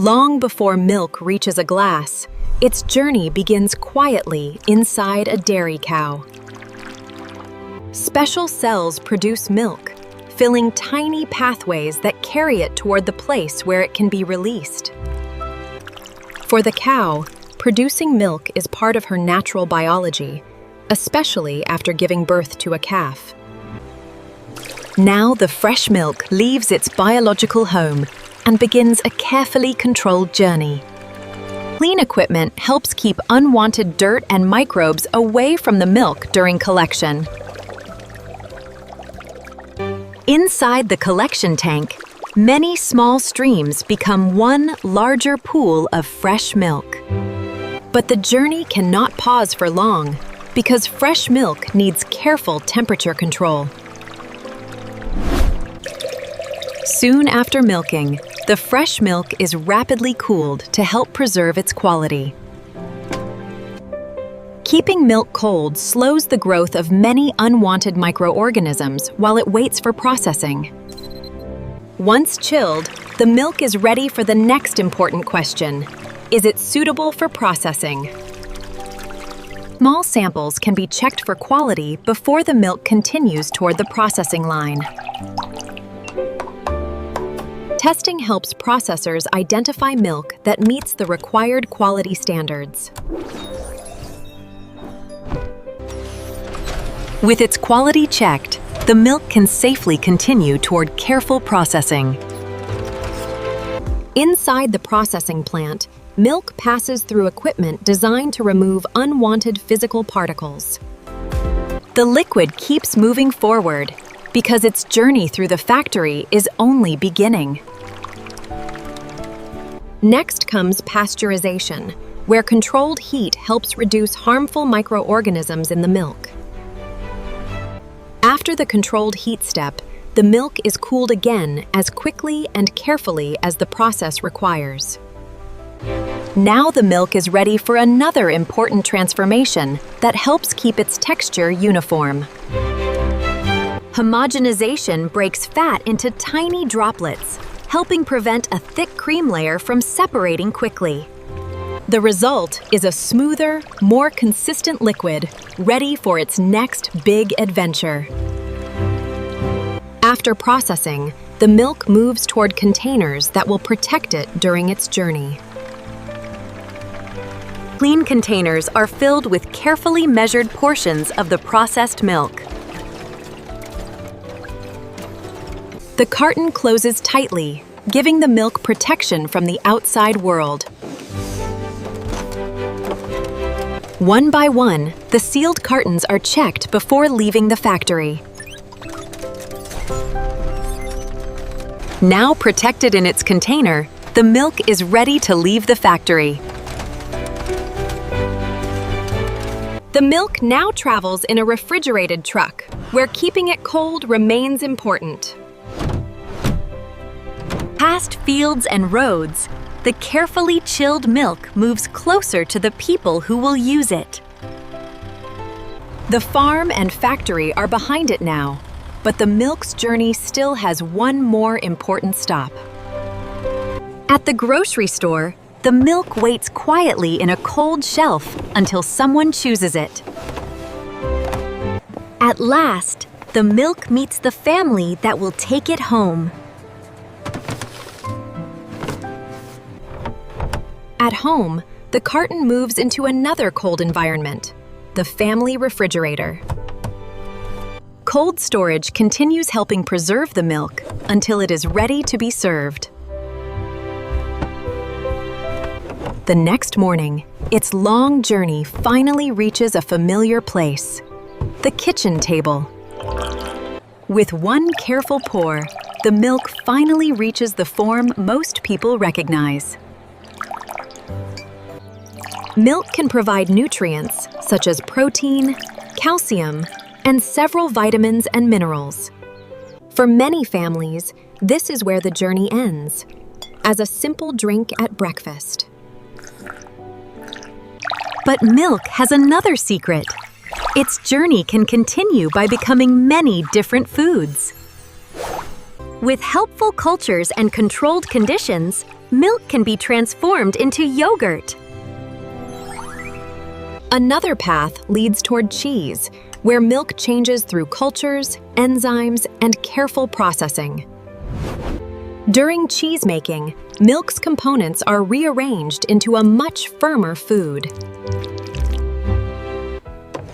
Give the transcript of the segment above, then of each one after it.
Long before milk reaches a glass, its journey begins quietly inside a dairy cow. Special cells produce milk, filling tiny pathways that carry it toward the place where it can be released. For the cow, producing milk is part of her natural biology, especially after giving birth to a calf. Now the fresh milk leaves its biological home and begins a carefully controlled journey. Clean equipment helps keep unwanted dirt and microbes away from the milk during collection. Inside the collection tank, many small streams become one larger pool of fresh milk. But the journey cannot pause for long because fresh milk needs careful temperature control. Soon after milking, the fresh milk is rapidly cooled to help preserve its quality. Keeping milk cold slows the growth of many unwanted microorganisms while it waits for processing. Once chilled, the milk is ready for the next important question: is it suitable for processing? Small samples can be checked for quality before the milk continues toward the processing line. Testing helps processors identify milk that meets the required quality standards. With its quality checked, the milk can safely continue toward careful processing. Inside the processing plant, milk passes through equipment designed to remove unwanted physical particles. The liquid keeps moving forward because its journey through the factory is only beginning. Next comes pasteurization, where controlled heat helps reduce harmful microorganisms in the milk. After the controlled heat step, the milk is cooled again as quickly and carefully as the process requires. Now the milk is ready for another important transformation that helps keep its texture uniform. Homogenization breaks fat into tiny droplets, helping prevent a thick cream layer from separating quickly. The result is a smoother, more consistent liquid, ready for its next big adventure. After processing, the milk moves toward containers that will protect it during its journey. Clean containers are filled with carefully measured portions of the processed milk. The carton closes tightly, giving the milk protection from the outside world. One by one, the sealed cartons are checked before leaving the factory. Now protected in its container, the milk is ready to leave the factory. The milk now travels in a refrigerated truck, where keeping it cold remains important. Past fields and roads, the carefully chilled milk moves closer to the people who will use it. The farm and factory are behind it now, but the milk's journey still has one more important stop. At the grocery store, the milk waits quietly in a cold shelf until someone chooses it. At last, the milk meets the family that will take it home. At home, the carton moves into another cold environment, the family refrigerator. Cold storage continues helping preserve the milk until it is ready to be served. The next morning, its long journey finally reaches a familiar place, the kitchen table. With one careful pour, the milk finally reaches the form most people recognize. Milk can provide nutrients such as protein, calcium, and several vitamins and minerals. For many families, this is where the journey ends, as a simple drink at breakfast. But milk has another secret. Its journey can continue by becoming many different foods. With helpful cultures and controlled conditions, milk can be transformed into yogurt. Another path leads toward cheese, where milk changes through cultures, enzymes, and careful processing. During cheese making, milk's components are rearranged into a much firmer food.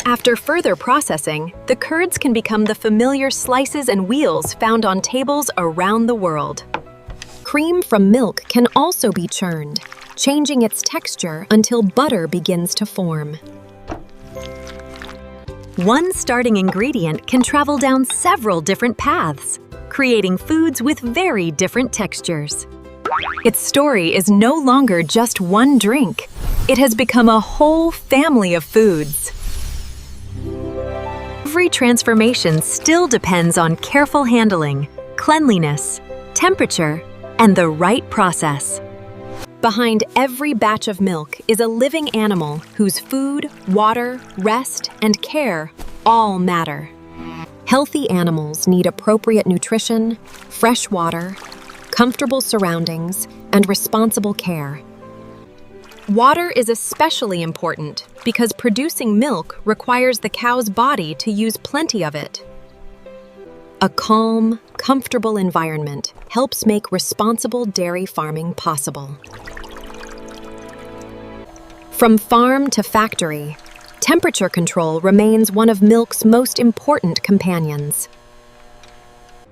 After further processing, the curds can become the familiar slices and wheels found on tables around the world. Cream from milk can also be churned, changing its texture until butter begins to form. One starting ingredient can travel down several different paths, creating foods with very different textures. Its story is no longer just one drink. It has become a whole family of foods. Every transformation still depends on careful handling, cleanliness, temperature, and the right process. Behind every batch of milk is a living animal whose food, water, rest, and care all matter. Healthy animals need appropriate nutrition, fresh water, comfortable surroundings, and responsible care. Water is especially important because producing milk requires the cow's body to use plenty of it. A calm, comfortable environment helps make responsible dairy farming possible. From farm to factory, temperature control remains one of milk's most important companions.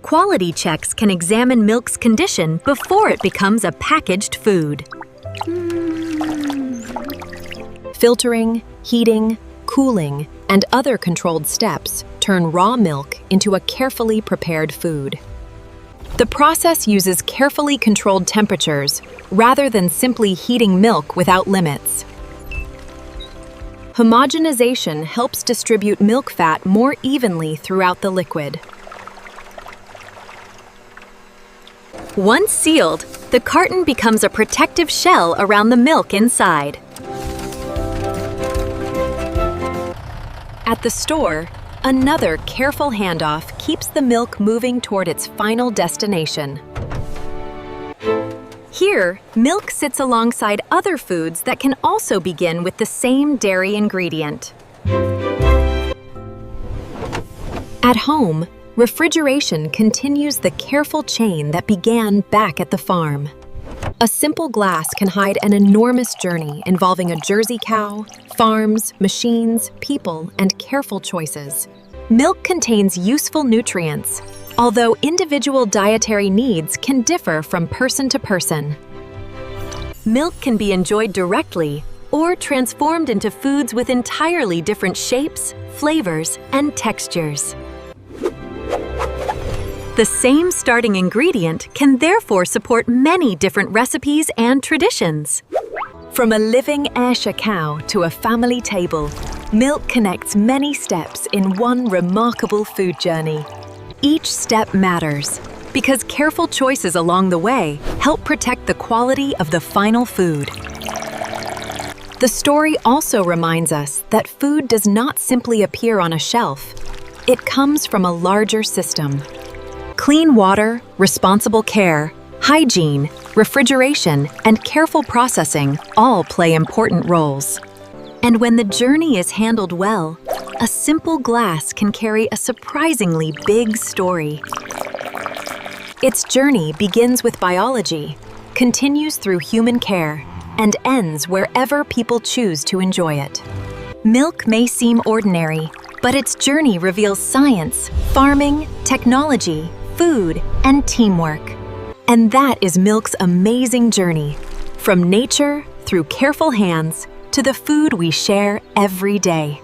Quality checks can examine milk's condition before it becomes a packaged food. Filtering, heating, cooling, and other controlled steps turn raw milk into a carefully prepared food. The process uses carefully controlled temperatures rather than simply heating milk without limits. Homogenization helps distribute milk fat more evenly throughout the liquid. Once sealed, the carton becomes a protective shell around the milk inside. At the store, another careful handoff keeps the milk moving toward its final destination. Here, milk sits alongside other foods that can also begin with the same dairy ingredient. At home, refrigeration continues the careful chain that began back at the farm. A simple glass can hide an enormous journey involving a Jersey cow, farms, machines, people, and careful choices. Milk contains useful nutrients, although individual dietary needs can differ from person to person. Milk can be enjoyed directly or transformed into foods with entirely different shapes, flavors, and textures. The same starting ingredient can therefore support many different recipes and traditions. From a living Ayrshire cow to a family table, milk connects many steps in one remarkable food journey. Each step matters because careful choices along the way help protect the quality of the final food. The story also reminds us that food does not simply appear on a shelf. It comes from a larger system. Clean water, responsible care, hygiene, refrigeration, and careful processing all play important roles. And when the journey is handled well, a simple glass can carry a surprisingly big story. Its journey begins with biology, continues through human care, and ends wherever people choose to enjoy it. Milk may seem ordinary, but its journey reveals science, farming, technology, food, and teamwork. And that is milk's amazing journey, from nature through careful hands to the food we share every day.